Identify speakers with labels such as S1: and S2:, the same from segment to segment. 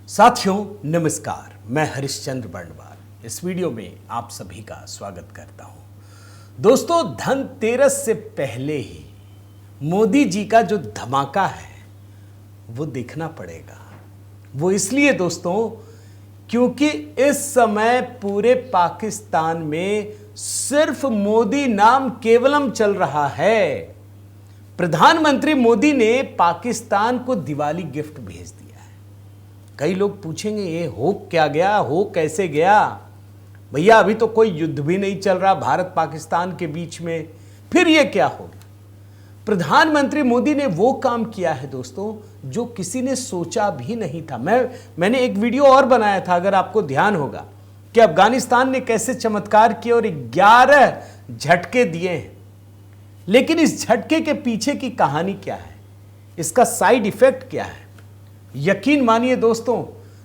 S1: साथियों नमस्कार, मैं हरिश्चंद्र बर्णवाल इस वीडियो में आप सभी का स्वागत करता हूं। दोस्तों, धनतेरस से पहले ही मोदी जी का जो धमाका है वो देखना पड़ेगा। वो इसलिए दोस्तों क्योंकि इस समय पूरे पाकिस्तान में सिर्फ मोदी नाम केवलम चल रहा है। प्रधानमंत्री मोदी ने पाकिस्तान को दिवाली गिफ्ट भेज दिया। कई लोग पूछेंगे ये हो क्या गया, हो कैसे गया? भैया अभी तो कोई युद्ध भी नहीं चल रहा भारत पाकिस्तान के बीच में, फिर ये क्या हो गया? प्रधानमंत्री मोदी ने वो काम किया है दोस्तों जो किसी ने सोचा भी नहीं था। मैंने एक वीडियो और बनाया था, अगर आपको ध्यान होगा, कि अफगानिस्तान ने कैसे चमत्कार किए और 11 झटके दिए हैं। लेकिन इस झटके के पीछे की कहानी क्या है, इसका साइड इफेक्ट क्या है? यकीन मानिए दोस्तों,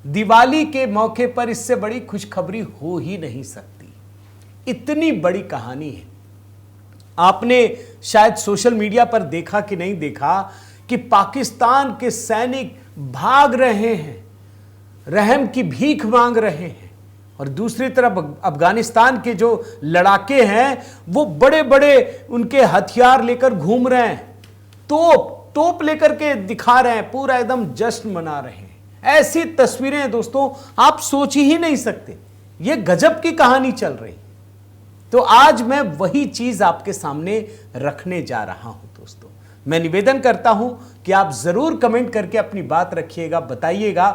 S1: दिवाली के मौके पर इससे बड़ी खुशखबरी हो ही नहीं सकती। इतनी बड़ी कहानी है। आपने शायद सोशल मीडिया पर देखा कि नहीं देखा कि पाकिस्तान के सैनिक भाग रहे हैं, रहम की भीख मांग रहे हैं, और दूसरी तरफ अफगानिस्तान के जो लड़ाके हैं वो बड़े बड़े उनके हथियार लेकर घूम रहे हैं, तोप लेकर के दिखा रहे हैं, पूरा एकदम जश्न मना रहे हैं। ऐसी तस्वीरें दोस्तों आप सोच ही नहीं सकते। ये गजब की कहानी चल रही। तो आज मैं वही चीज आपके सामने रखने जा रहा हूं दोस्तों। मैं निवेदन करता हूं कि आप जरूर कमेंट करके अपनी बात रखिएगा, बताइएगा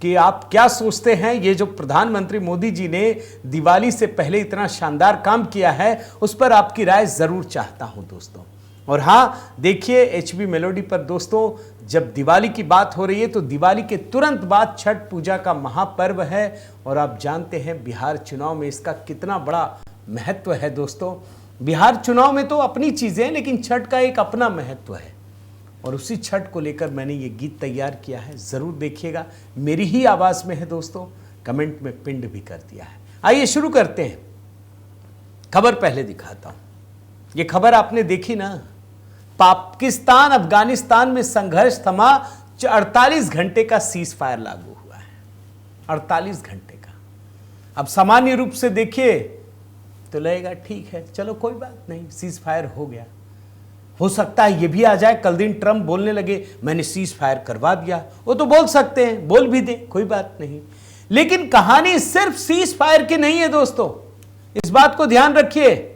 S1: कि आप क्या सोचते हैं। ये जो प्रधानमंत्री मोदी जी ने दिवाली से पहले इतना शानदार काम किया है, उस पर आपकी राय जरूर चाहता हूं दोस्तों। और हाँ, देखिए HB मेलोडी पर दोस्तों, जब दिवाली की बात हो रही है तो दिवाली के तुरंत बाद छठ पूजा का महापर्व है, और आप जानते हैं बिहार चुनाव में इसका कितना बड़ा महत्व है दोस्तों। बिहार चुनाव में तो अपनी चीजें हैं, लेकिन छठ का एक अपना महत्व है, और उसी छठ को लेकर मैंने ये गीत तैयार किया है। जरूर देखिएगा, मेरी ही आवाज में है दोस्तों, कमेंट में पिंड भी कर दिया है। आइए शुरू करते हैं। खबर पहले दिखाता हूं। ये खबर आपने देखी ना, पाकिस्तान अफगानिस्तान में संघर्ष थमा, 48 घंटे का सीज फायर लागू हुआ है। 48 घंटे का। अब सामान्य रूप से देखिए तो लगेगा ठीक है, चलो कोई बात नहीं, सीज फायर हो गया। हो सकता है ये भी आ जाए कल दिन ट्रंप बोलने लगे मैंने सीज फायर करवा दिया। वो तो बोल सकते हैं, बोल भी दे, कोई बात नहीं। लेकिन कहानी सिर्फ सीज फायर की नहीं है दोस्तों, इस बात को ध्यान रखिए।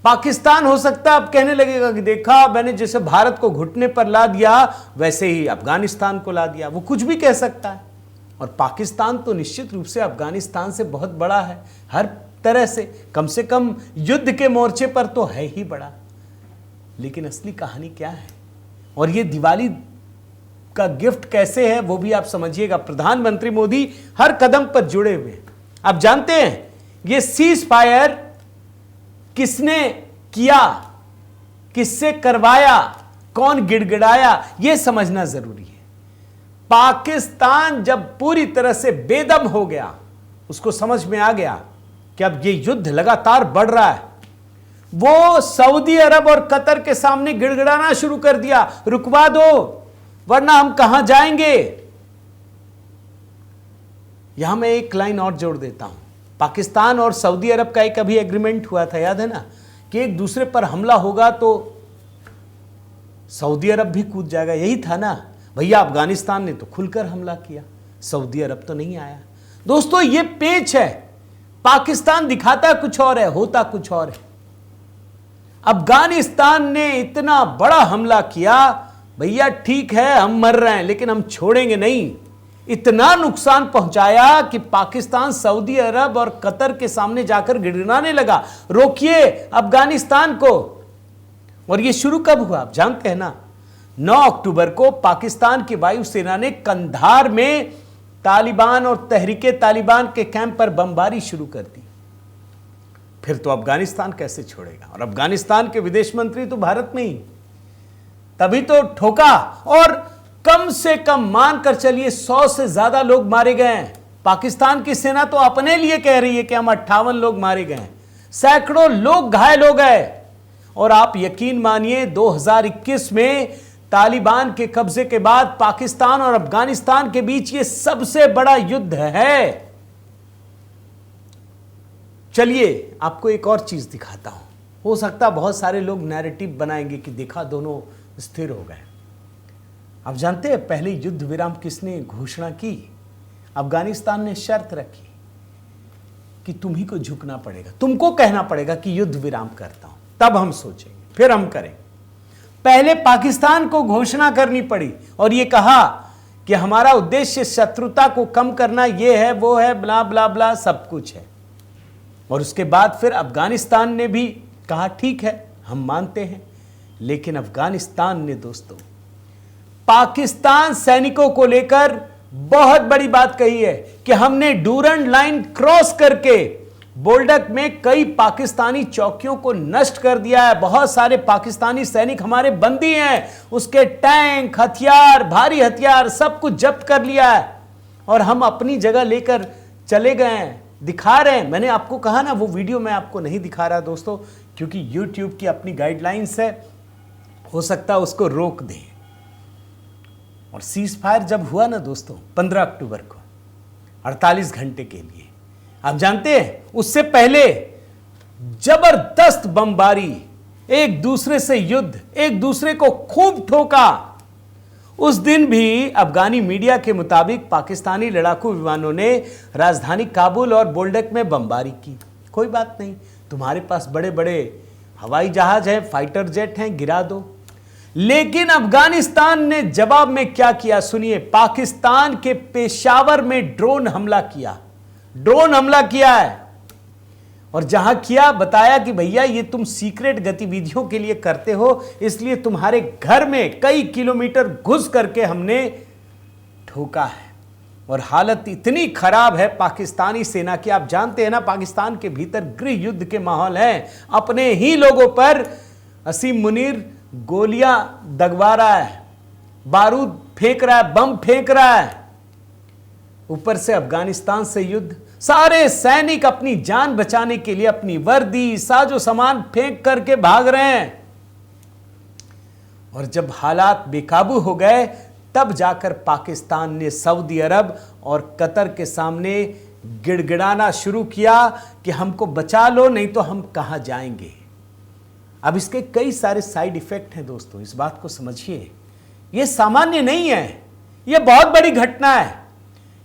S1: पाकिस्तान हो सकता है अब कहने लगेगा कि देखा मैंने जैसे भारत को घुटने पर ला दिया वैसे ही अफगानिस्तान को ला दिया। वो कुछ भी कह सकता है, और पाकिस्तान तो निश्चित रूप से अफगानिस्तान से बहुत बड़ा है, हर तरह से, कम कम युद्ध के मोर्चे पर तो है ही बड़ा। लेकिन असली कहानी क्या है और ये दिवाली का गिफ्ट कैसे है वो भी आप समझिएगा। प्रधानमंत्री मोदी हर कदम पर जुड़े हुए हैं। आप जानते हैं ये सीज फायर किसने किया, किससे करवाया, कौन गिड़गिड़ाया, यह समझना जरूरी है। पाकिस्तान जब पूरी तरह से बेदम हो गया, उसको समझ में आ गया कि अब ये युद्ध लगातार बढ़ रहा है, वो सऊदी अरब और कतर के सामने गिड़गिड़ाना शुरू कर दिया, रुकवा दो वरना हम कहां जाएंगे। यहां मैं एक लाइन और जोड़ देता हूं। पाकिस्तान और सऊदी अरब का एक अभी एग्रीमेंट हुआ था, याद है ना, कि एक दूसरे पर हमला होगा तो सऊदी अरब भी कूद जाएगा। यही था ना भैया। अफगानिस्तान ने तो खुलकर हमला किया, सऊदी अरब तो नहीं आया। दोस्तों ये पेच है, पाकिस्तान दिखाता कुछ और है, होता कुछ और है। अफगानिस्तान ने इतना बड़ा हमला किया, भैया ठीक है हम मर रहे हैं लेकिन हम छोड़ेंगे नहीं। इतना नुकसान पहुंचाया कि पाकिस्तान सऊदी अरब और कतर के सामने जाकर गिड़गिड़ाने लगा, रोकिए अफगानिस्तान को। और यह शुरू कब हुआ आप जानते हैं ना, 9 अक्टूबर को पाकिस्तान की वायुसेना ने कंधार में तालिबान और तहरीके तालिबान के कैंप पर बमबारी शुरू कर दी। फिर तो अफगानिस्तान कैसे छोड़ेगा, और अफगानिस्तान के विदेश मंत्री तो भारत में ही, तभी तो ठोका। और कम से कम मानकर चलिए 100 से ज्यादा लोग मारे गए हैं। पाकिस्तान की सेना तो अपने लिए कह रही है कि हम 58 लोग मारे गए हैं, सैकड़ों लोग घायल हो गए। और आप यकीन मानिए 2021 में तालिबान के कब्जे के बाद पाकिस्तान और अफगानिस्तान के बीच यह सबसे बड़ा युद्ध है। चलिए आपको एक और चीज दिखाता हूं। हो सकता बहुत सारे लोग नैरेटिव बनाएंगे कि देखा दोनों स्थिर हो गए। आप जानते हैं पहले युद्ध विराम किसने घोषणा की? अफगानिस्तान ने शर्त रखी कि तुम्ही को झुकना पड़ेगा, तुमको कहना पड़ेगा कि युद्ध विराम करता हूं, तब हम सोचेंगे, फिर हम करेंगे। पहले पाकिस्तान को घोषणा करनी पड़ी और यह कहा कि हमारा उद्देश्य शत्रुता को कम करना, यह है वो है, ब्ला ब्ला ब्ला सब कुछ है। और उसके बाद फिर अफगानिस्तान ने भी कहा ठीक है हम मानते हैं। लेकिन अफगानिस्तान ने दोस्तों पाकिस्तान सैनिकों को लेकर बहुत बड़ी बात कही है कि हमने डूरंड लाइन क्रॉस करके बोल्डक में कई पाकिस्तानी चौकियों को नष्ट कर दिया है। बहुत सारे पाकिस्तानी सैनिक हमारे बंदी हैं, उसके टैंक, हथियार, भारी हथियार सब कुछ जब्त कर लिया है और हम अपनी जगह लेकर चले गए हैं, दिखा रहे हैं। मैंने आपको कहा ना वो वीडियो मैं आपको नहीं दिखा रहा दोस्तों, क्योंकि YouTube की अपनी गाइडलाइंस है, हो सकता है उसको रोक दें। और सीज फायर जब हुआ ना दोस्तों 15 अक्टूबर को 48 घंटे के लिए, आप जानते हैं उससे पहले जबरदस्त बमबारी, एक दूसरे से युद्ध, एक दूसरे को खूब ठोका। उस दिन भी अफगानी मीडिया के मुताबिक पाकिस्तानी लड़ाकू विमानों ने राजधानी काबुल और बोल्डक में बमबारी की। कोई बात नहीं, तुम्हारे पास बड़े बड़े हवाई जहाज हैं, फाइटर जेट हैं, गिरा दो। लेकिन अफगानिस्तान ने जवाब में क्या किया सुनिए। पाकिस्तान के पेशावर में ड्रोन हमला किया, ड्रोन हमला किया है। और जहां किया बताया कि भैया ये तुम सीक्रेट गतिविधियों के लिए करते हो, इसलिए तुम्हारे घर में कई किलोमीटर घुस करके हमने ठोका है। और हालत इतनी खराब है पाकिस्तानी सेना की, आप जानते हैं ना पाकिस्तान के भीतर गृह युद्ध के माहौल है। अपने ही लोगों पर असीम मुनीर गोलियां दगवा रहा है, बारूद फेंक रहा है, बम फेंक रहा है। ऊपर से अफगानिस्तान से युद्ध, सारे सैनिक अपनी जान बचाने के लिए अपनी वर्दी, साजो सामान फेंक करके भाग रहे हैं। और जब हालात बेकाबू हो गए तब जाकर पाकिस्तान ने सऊदी अरब और कतर के सामने गिड़गिड़ाना शुरू किया कि हमको बचा लो, नहीं तो हम कहां जाएंगे। अब इसके कई सारे साइड इफेक्ट हैं दोस्तों, इस बात को समझिए। यह सामान्य नहीं है, यह बहुत बड़ी घटना है।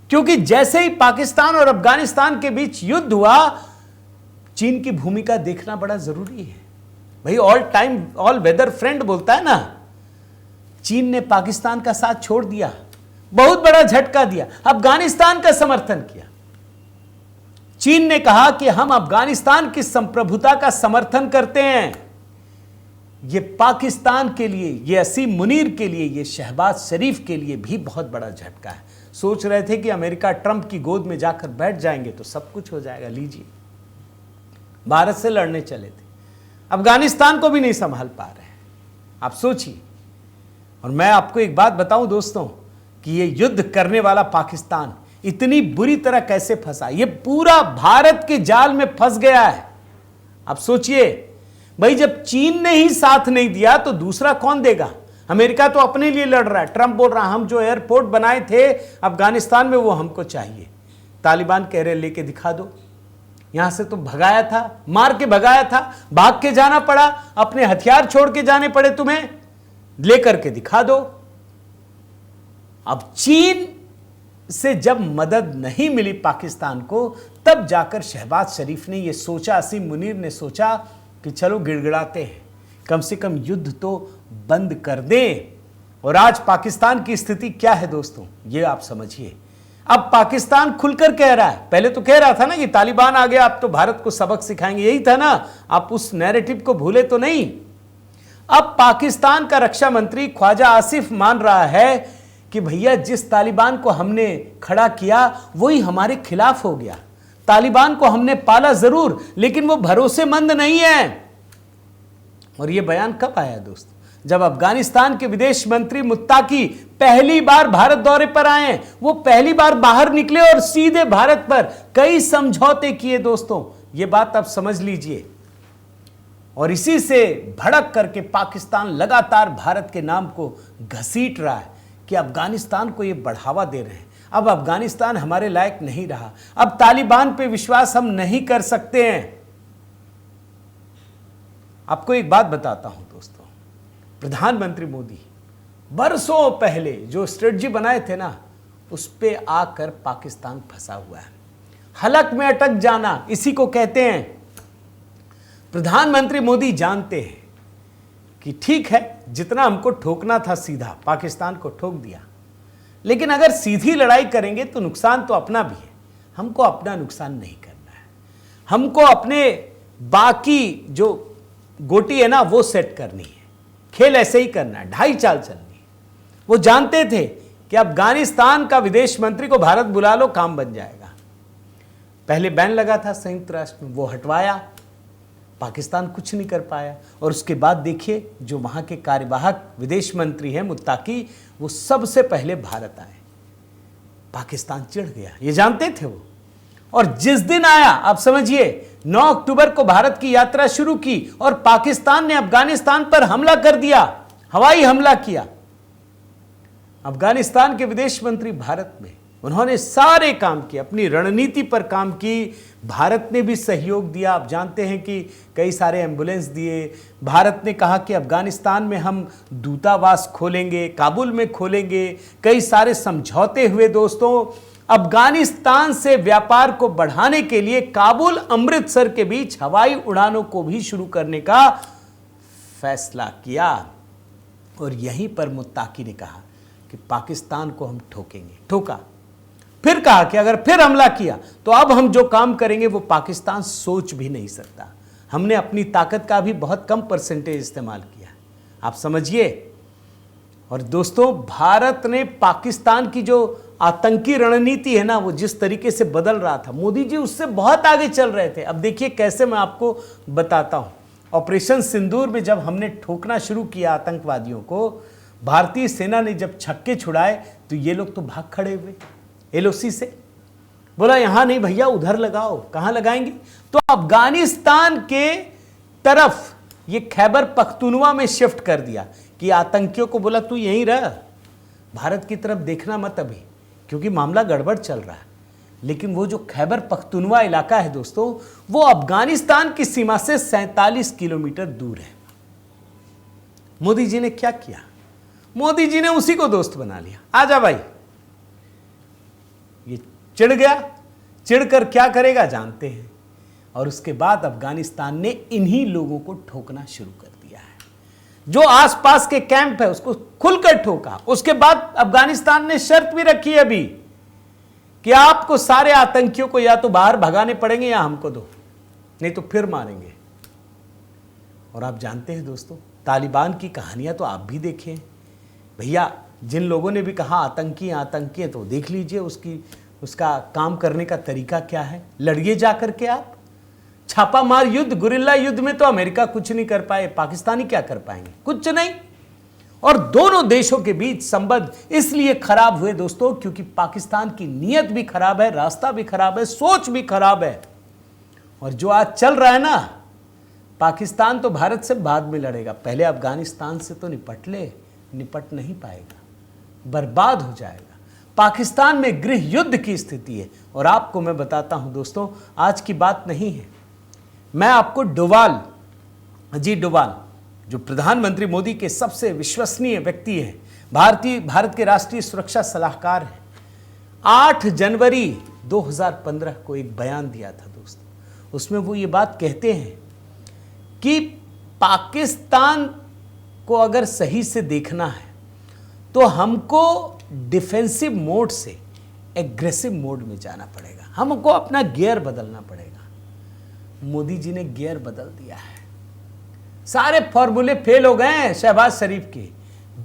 S1: क्योंकि जैसे ही पाकिस्तान और अफगानिस्तान के बीच युद्ध हुआ, चीन की भूमिका देखना बड़ा जरूरी है। भाई all time all weather friend बोलता है ना, चीन ने पाकिस्तान का साथ छोड़ दिया, बहुत बड़ा झटका दिया, अफगानिस्तान का समर्थन किया। चीन ने कहा कि हम अफगानिस्तान की संप्रभुता का समर्थन करते हैं। यह पाकिस्तान के लिए, यह असीम मुनीर के लिए, यह शहबाज शरीफ के लिए भी बहुत बड़ा झटका है। सोच रहे थे कि अमेरिका ट्रंप की गोद में जाकर बैठ जाएंगे तो सब कुछ हो जाएगा, लीजिए भारत से लड़ने चले थे, अफगानिस्तान को भी नहीं संभाल पा रहे हैं। आप सोचिए। और मैं आपको एक बात बताऊं दोस्तों कि यह युद्ध करने वाला पाकिस्तान इतनी बुरी तरह कैसे फंसा, यह पूरा भारत के जाल में फंस गया है। आप सोचिए भाई, जब चीन ने ही साथ नहीं दिया तो दूसरा कौन देगा? अमेरिका तो अपने लिए लड़ रहा है, ट्रंप बोल रहा है हम जो एयरपोर्ट बनाए थे अफगानिस्तान में वो हमको चाहिए। तालिबान कह रहे लेके दिखा दो, यहां से तो भगाया था, मार के भगाया था, भाग के जाना पड़ा, अपने हथियार छोड़ के जाने पड़े तुम्हें, लेकर के दिखा दो। अब चीन से जब मदद नहीं मिली पाकिस्तान को, तब जाकर शहबाज शरीफ ने यह सोचा, असीम मुनीर ने सोचा कि चलो गिड़गिड़ाते हैं, कम से कम युद्ध तो बंद कर दें। और आज पाकिस्तान की स्थिति क्या है दोस्तों, ये आप समझिए। अब पाकिस्तान खुलकर कह रहा है, पहले तो कह रहा था ना कि तालिबान आ गया अब तो भारत को सबक सिखाएंगे, यही था ना, आप उस नैरेटिव को भूले तो नहीं। अब पाकिस्तान का रक्षा मंत्री ख्वाजा आसिफ मान रहा है कि भैया जिस तालिबान को हमने खड़ा किया वही हमारे खिलाफ हो गया। तालिबान को हमने पाला जरूर, लेकिन वो भरोसेमंद नहीं है। और यह बयान कब आया दोस्तों? जब अफगानिस्तान के विदेश मंत्री मुत्ताकी पहली बार भारत दौरे पर आए। वो पहली बार बाहर निकले और सीधे भारत पर कई समझौते किए दोस्तों, यह बात आप समझ लीजिए। और इसी से भड़क करके पाकिस्तान लगातार भारत के नाम को घसीट रहा है कि अफगानिस्तान को ये बढ़ावा दे रहे हैं। अब अफगानिस्तान हमारे लायक नहीं रहा, अब तालिबान पे विश्वास हम नहीं कर सकते हैं। आपको एक बात बताता हूं दोस्तों, प्रधानमंत्री मोदी बरसों पहले जो स्ट्रेटजी बनाए थे ना, उस पे आकर पाकिस्तान फंसा हुआ है। हलक में अटक जाना इसी को कहते हैं। प्रधानमंत्री मोदी जानते हैं कि ठीक है, जितना हमको ठोकना था सीधा पाकिस्तान को ठोक दिया, लेकिन अगर सीधी लड़ाई करेंगे तो नुकसान तो अपना भी है। हमको अपना नुकसान नहीं करना है, हमको अपने बाकी जो गोटी है ना वो सेट करनी है। खेल ऐसे ही करना है, ढाई चाल चलनी है। वो जानते थे कि अफगानिस्तान का विदेश मंत्री को भारत बुला लो, काम बन जाएगा। पहले बैन लगा था संयुक्त राष्ट्र में, वो हटवाया, पाकिस्तान कुछ नहीं कर पाया। और उसके बाद देखिए जो वहां के कार्यवाहक विदेश मंत्री हैं मुत्ताकी, वो सबसे पहले भारत आए। पाकिस्तान चिढ़ गया, ये जानते थे वो। और जिस दिन आया, आप समझिए 9 अक्टूबर को भारत की यात्रा शुरू की और पाकिस्तान ने अफगानिस्तान पर हमला कर दिया, हवाई हमला किया। अफगानिस्तान के विदेश मंत्री भारत में, उन्होंने सारे काम किए, अपनी रणनीति पर काम की। भारत ने भी सहयोग दिया। आप जानते हैं कि कई सारे एम्बुलेंस दिए। भारत ने कहा कि अफगानिस्तान में हम दूतावास खोलेंगे, काबुल में खोलेंगे। कई सारे समझौते हुए दोस्तों। अफगानिस्तान से व्यापार को बढ़ाने के लिए काबुल अमृतसर के बीच हवाई उड़ानों को भी शुरू करने का फैसला किया। और यहीं पर मुत्ताकी ने कहा कि पाकिस्तान को हम ठोकेंगे, ठोका। फिर कहा कि अगर फिर हमला किया तो अब हम जो काम करेंगे वो पाकिस्तान सोच भी नहीं सकता। हमने अपनी ताकत का भी बहुत कम परसेंटेज इस्तेमाल किया, आप समझिए। और दोस्तों, भारत ने पाकिस्तान की जो आतंकी रणनीति है ना, वो जिस तरीके से बदल रहा था, मोदी जी उससे बहुत आगे चल रहे थे। अब देखिए कैसे, मैं आपको बताता हूं। ऑपरेशन सिंदूर में जब हमने ठोकना शुरू किया आतंकवादियों को, भारतीय सेना ने जब छक्के छुड़ाए तो ये लोग तो भाग खड़े हुए एलओसी से। बोला यहां नहीं भैया, उधर लगाओ। कहां लगाएंगे? तो अफगानिस्तान के तरफ ये खैबर पख्तूनवा में शिफ्ट कर दिया कि आतंकियों को बोला तू यहीं रह, भारत की तरफ देखना मत अभी, क्योंकि मामला गड़बड़ चल रहा है। लेकिन वो जो खैबर पख्तूनवा इलाका है दोस्तों, वो अफगानिस्तान की सीमा से 47 किलोमीटर दूर है। मोदी जी ने क्या किया? मोदी जी ने उसी को दोस्त बना लिया। आजा भाई। ये चिढ़ गया, चिढ़कर क्या करेगा जानते हैं। और उसके बाद अफगानिस्तान ने इन्हीं लोगों को ठोकना शुरू कर दिया है। जो आसपास के कैंप है उसको खुलकर ठोका। उसके बाद अफगानिस्तान ने शर्त भी रखी है अभी कि आपको सारे आतंकियों को या तो बाहर भगाने पड़ेंगे या हमको दो, नहीं तो फिर मारेंगे। और आप जानते हैं दोस्तों, तालिबान की कहानियां तो आप भी देखें भैया। जिन लोगों ने भी कहा आतंकी आतंकी है, तो देख लीजिए उसका काम करने का तरीका क्या है। लड़िए जा करके आप। छापामार युद्ध, गुरिल्ला युद्ध में तो अमेरिका कुछ नहीं कर पाए, पाकिस्तानी क्या कर पाएंगे? कुछ नहीं। और दोनों देशों के बीच संबंध इसलिए खराब हुए दोस्तों, क्योंकि पाकिस्तान की नीयत भी खराब है, रास्ता भी खराब है, सोच भी खराब है। और जो आज चल रहा है ना, पाकिस्तान तो भारत से बाद में लड़ेगा, पहले अफगानिस्तान से तो निपट ले। निपट नहीं पाएगा, बर्बाद हो जाएगा। पाकिस्तान में गृह युद्ध की स्थिति है। और आपको मैं बताता हूं दोस्तों, आज की बात नहीं है, मैं आपको डोवाल, अजीत डोवाल, जो प्रधानमंत्री मोदी के सबसे विश्वसनीय व्यक्ति हैं, भारत के राष्ट्रीय सुरक्षा सलाहकार हैं, 8 जनवरी 2015 को एक बयान दिया था दोस्तों। उसमें वो ये बात कहते हैं कि पाकिस्तान को अगर सही से देखना है तो हमको डिफेंसिव मोड से एग्रेसिव मोड में जाना पड़ेगा, हमको अपना गियर बदलना पड़ेगा। मोदी जी ने गियर बदल दिया है। सारे फॉर्मूले फेल हो गए हैं शहबाज शरीफ के,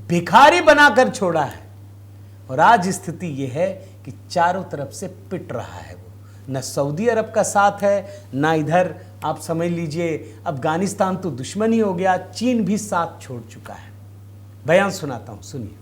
S1: भिखारी बनाकर छोड़ा है। और आज स्थिति यह है कि चारों तरफ से पिट रहा है वो। न सऊदी अरब का साथ है, ना इधर आप समझ लीजिए अफगानिस्तान तो दुश्मन ही हो गया, चीन भी साथ छोड़ चुका है। बयान सुनाता हूं, सुनिए।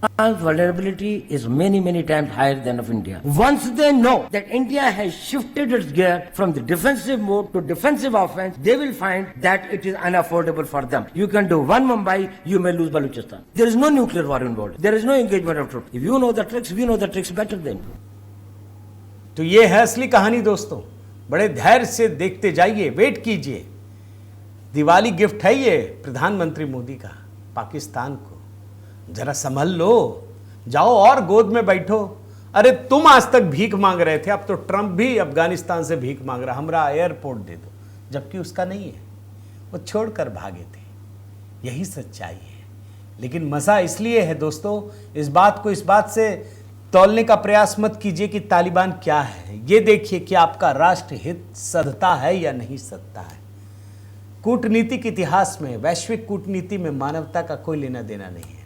S2: vulnerability is many times higher than of India. Once they know that India has shifted its gear from the defensive mode to defensive offense, they will find that it is unaffordable for them. You can do one Mumbai, you may lose Balochistan. There is no nuclear war involved. There is no engagement of troops. If you know the tricks, we know the tricks better than you.
S1: तो ये है असली कहानी दोस्तों। बड़े धैर्य से देखते जाइए, वेट कीजिए। दिवाली गिफ्ट है ये प्रधानमंत्री मोदी का पाकिस्तान को। जरा संभल लो, जाओ और गोद में बैठो। अरे तुम आज तक भीख मांग रहे थे, अब तो ट्रंप भी अफगानिस्तान से भीख मांग रहा, हमरा एयरपोर्ट दे दो, जबकि उसका नहीं है, वो छोड़कर भागे थे। यही सच्चाई है। लेकिन मज़ा इसलिए है दोस्तों, इस बात से तौलने का प्रयास मत कीजिए कि तालिबान क्या है। ये देखिए कि आपका राष्ट्र हित सधता है या नहीं सधता है। कूटनीतिक इतिहास में, वैश्विक कूटनीति में मानवता का कोई लेना देना नहीं है।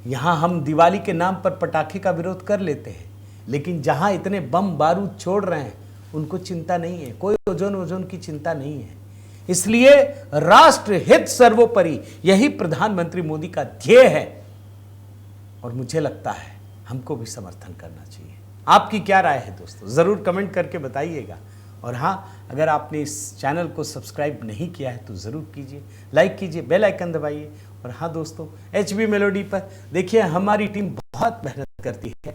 S1: यहाँ हम दिवाली के नाम पर पटाखे का विरोध कर लेते हैं, लेकिन जहाँ इतने बम बारूद छोड़ रहे हैं उनको चिंता नहीं है, कोई ओजोन की चिंता नहीं है। इसलिए राष्ट्र हित सर्वोपरि, यही प्रधानमंत्री मोदी का ध्येय है और मुझे लगता है हमको भी समर्थन करना चाहिए। आपकी क्या राय है दोस्तों, ज़रूर कमेंट करके बताइएगा। और हाँ, अगर आपने इस चैनल को सब्सक्राइब नहीं किया है तो ज़रूर कीजिए, लाइक कीजिए, बेल आइकन दबाइए। और हाँ दोस्तों, HB मेलोडी पर देखिए हमारी टीम बहुत मेहनत करती है।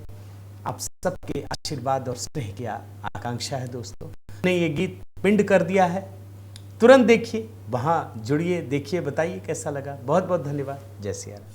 S1: आप सबके आशीर्वाद और स्नेह की आकांक्षा है दोस्तों। ने ये गीत पिंड कर दिया है, तुरंत देखिए, वहाँ जुड़िए, देखिए, बताइए कैसा लगा। बहुत बहुत धन्यवाद। जय सिया राम।